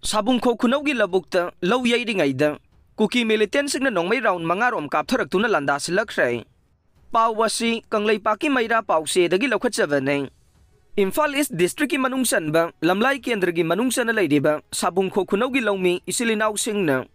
Sabungkho khunaugi labukta lau yaidingayda kuki militantsingna nongmay round mangarom kaptharakuna landasilakhre. Pawasi Kanglaypaki Mayra Pawsedagi laukhatsabanay. Imphal East District ki manungsan ba lamlay kendra gi manungsan na laydiba sabungkho khunaugi lawmi isilinausingna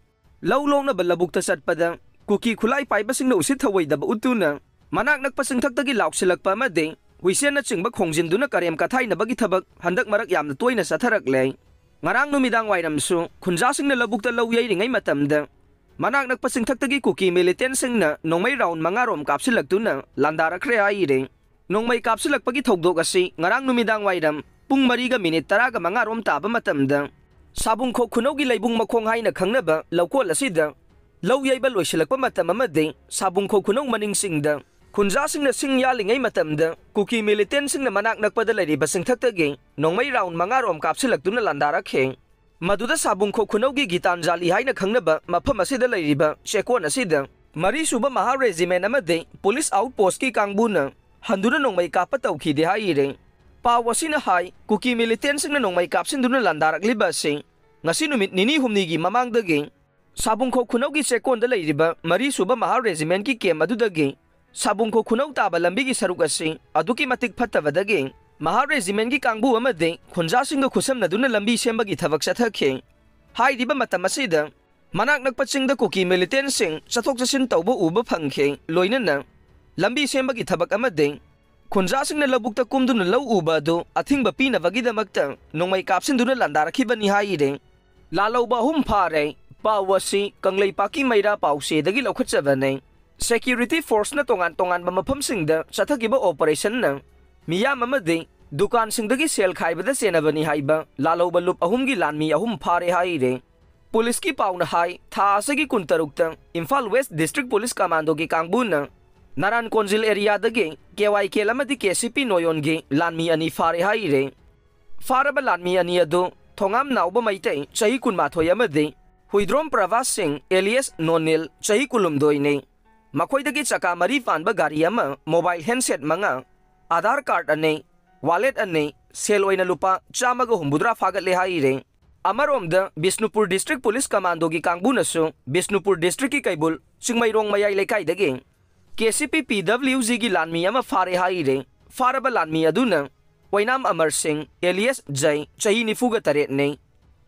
lawlaw na balabukta satpada kuki khulay paibasingna usit hawaydaba utuna manak nagpasingthagtagi lauksilakpa made huisen na chingba khongjinduna karem kathay na bagi thabak handak marak yamna toyna satharakle. Ngarang numidang wairamsu khunjasing na labukta lawyay ringay matamda manak nagpasingthagtagi kuki militansing na nong may round mangarom kapsilagtuna landarakre ayire. Nong may kapsilagpagi thogdok asi ngarang numidang wairam pung 4 minute 10 mangarom taba matamda sabungkho khunaugi laibung makhonghay na khangnaba lawkol asida lawyay ba loisilakpa matam amade sabungkho khunau maningsingda khunjasing na singyalingay matamda kuki militansing na manak nagpadalari basing thagtagi nong may round mangarom kapsilagtuna landarakhe. Maduda sabungkho khunaugi Gitanjali haina khangnaba mafam asida lairiba chekon asida marisuba maha regiment amade police outpost ki kangbuna handuna nong may kapatawkhide haire. Pawasina hai kuki militansing na nong may kapsinduna landarakliba sing ngasi numit nini humnigi mamangdagi sabungkho khunaugi chekon da lairiba marisuba maha regiment ki kem adudagi sabungkho khunau taba lambigi saruk asi aduki matik phattabadagi maha regiment ki kangbu amade khunjasinga khusamnaduna lambi sembagi thabak sathakhe. Hairiba matam asida manak nagpachingda kuki militansing chathok chasin tawba uba phangkhe loinana lambi sembagi thabak amade khunjasingna labukta kumduna law uba do athingba pinabagidamagta nongmay kapsinduna landarakhibani haire. Lalawba hum phare pawasi Kanglaypaki Mayra Pawsedagi laukhatsabanay. Security force na tongan ba mafamsingda sathagiba operation na miyam amade dukan singdagi sel khaibada senabani haiba lalawba lup ahumgi lanmi ahum phare haire. Police ki pauna hai tha asagi kuntarukta Imphal West District Police Commando ki kangbuna Naran Konjil area dagi KYK lamadi KCP noyongi lanmi ani phare haire. Faraba lanmi ani ado thongam nauba maitay chahi kunmathoy amade Huidrom Pravas Singh alias Nonil chahi kulumdoy Makoydagi chaka mari fanba gari ama mobile handset mga Aadhaar card ane wallet ane sel oina lupa chamaga humbudra fagatle haire. Amaromda Bishnupur District Police Commando gi kangbunasu Bishnupur District ki kaibul Chingmayrong mayay lekaidagi KCP PWG gi lanmi ama phare haire. Faraba lanmi aduna Wainam Amar Singh alias Jai chahi nifuga taret ne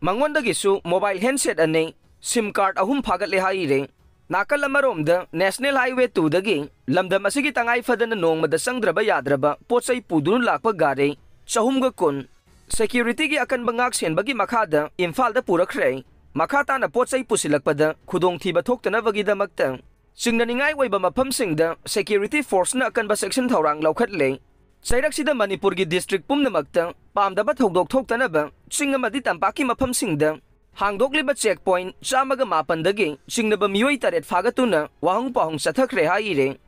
mangwandagisu mobile handset ane SIM card ahum fagatle haire. Nakal amaromda National Highway 2 dagi lamdam asigi tangay fadana nongmada sangdraba yadraba potsay pudun lakpa gare sahumga kun security gi akan bangak senbagi makhada Imphal da purakre makhata na potsay pusilakpada khudong thiba thoktana bagidamagta singnaningay wayba mafamsingda security force na akan ba section thawrang laukhatle. Sairaksida Manipur gi district pumnamakta pamdaba thogdok thoktana ba singamadi tampaki mafamsingda hangdokliba checkpoint chamaga mapandagi singnaba miyoi taret fagatuna wahang pahong sathakre haire.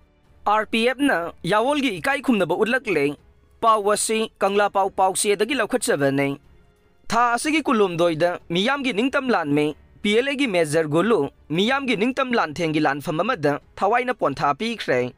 RPF na yawolgi ikai khumnaba utlakle pawasi Kanglapaw Pawsedagi laukhatsabanay. Tha asigi kulumdoida miyamgi ningtam lanme PLA gi Major Gulu miyamgi ningtam lanthengi lanfam amada thawai na pontha pikre.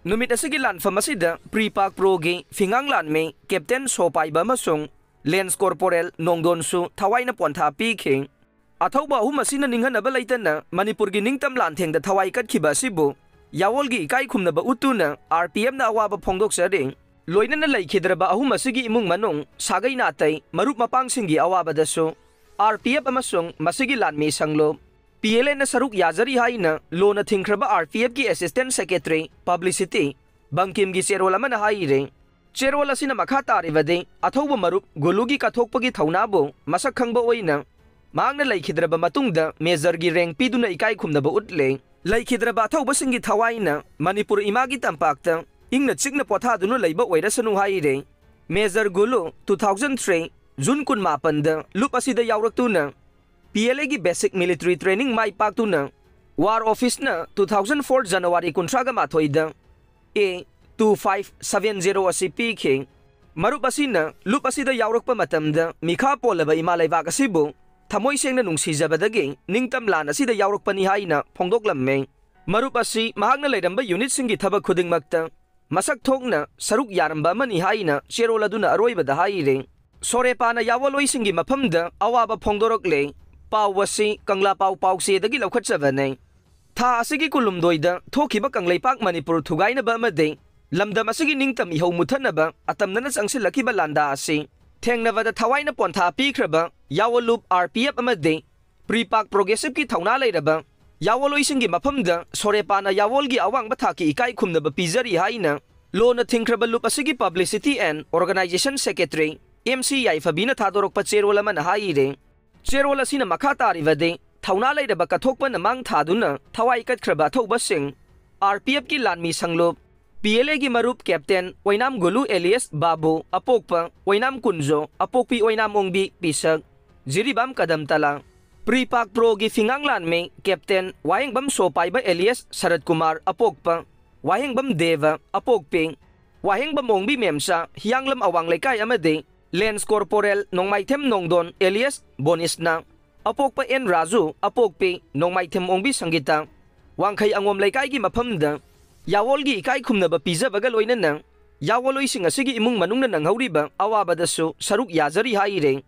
Numit asigi lanfam asida Pre-Pak Pro gi fingang lanme Captain Sopaiba masung Lance Corporal Nongdonsu thawai na pontha pikhe. Athauba ahum asina ninghanaba laitana Manipur gi ningtam lanthengda thawai katkhiba asibu yawolgi ikai khumnaba utuna RPF na awaba phongdoksare loinana laikhidraba ahum asigi imung manung sagai natai marup mapangsingi awabadasu RPF amasung masigi lanmi sanglo PLA na saruk yazari haina lona thingkraba RPF ki Assistant Secretary Publicity Bangkim gi Cherol amana haire. Cherol asina makha taribade athauba marup golugi kathokpagi thaunabo masak khangba oina Mangna laikhidraba matungda Major gi rank piduna ikai khumnaba utle laikhidraba thaubasingi thawaina Manipur imagi tampakta ingna chikna pothaduna leiba oirasanu haire. Major Gulu 2003 June 18 da lup asida yawraktuna PLA gi basic military training mai paktuna War Office na 2004 January 18 da A2570 asi pikhe. Marup asina lup asida yawrakpa matamda mikha polaba imalaiba kasibu Thamoy sengna nungsijabadagi ningtam lan asida yawrakpani haina phongdoklamme. Marup asi mahakna leiramba unit singi thabak khudingmakta masak thokna saruk yaramba mani haina Cherol aduna aroibada haire. Sorepana yawaloi singi mafamda awaba phongdorokle Pau asi Kangla Pau Pausedagi laukhachabane. Tha asigi kulumdoida thokiba Kanglaipak Manipur thugainaba amade lamdam asigi ningtam ihau muthanaba atamnana changsilakiba landa asi thengnabada thawaina pontha pikraba Yawolup RPF amade Pripak Progressive ki thauna leiraba Yawoloisingi mafamda Sorepana Yawolgi awang bathaki ikai khumnaba pizari haina Lona Thinkraba Lup asigi Publicity and Organization Secretary MC Yaifabina Thadorokpa Cherol amana haire Cherol asina makha taribade thauna leiraba kathokpa namang thaduna thawai katkraba thobasing RPF ki lanmi sanglup PLA ki marup Captain Wainam Gulu Elias Babu apokpa Wainam Kunjo apokpi Wainam Ongbi pisak Jiribam Kadamtala Pripak Pro gi Finganglan me Captain Wahingbam Sopaiba Elias Sarat Kumar apokpa Wahingbam Deva apokping Wahingbam Ongbi Memsa Hianglam Awang Lekay amade Lens Corporal Nongmaithem Nongdon Elias Bonisna apokpa N Raju apokpi Nongmaithem Ongbi Sangita Wangkhay Angom Lekay gi maphamda Yawolgi ikai khumnaba pijabaga loinana Yawoloising asigi imung manungna nanghawriba awabadasu saruk yazari haire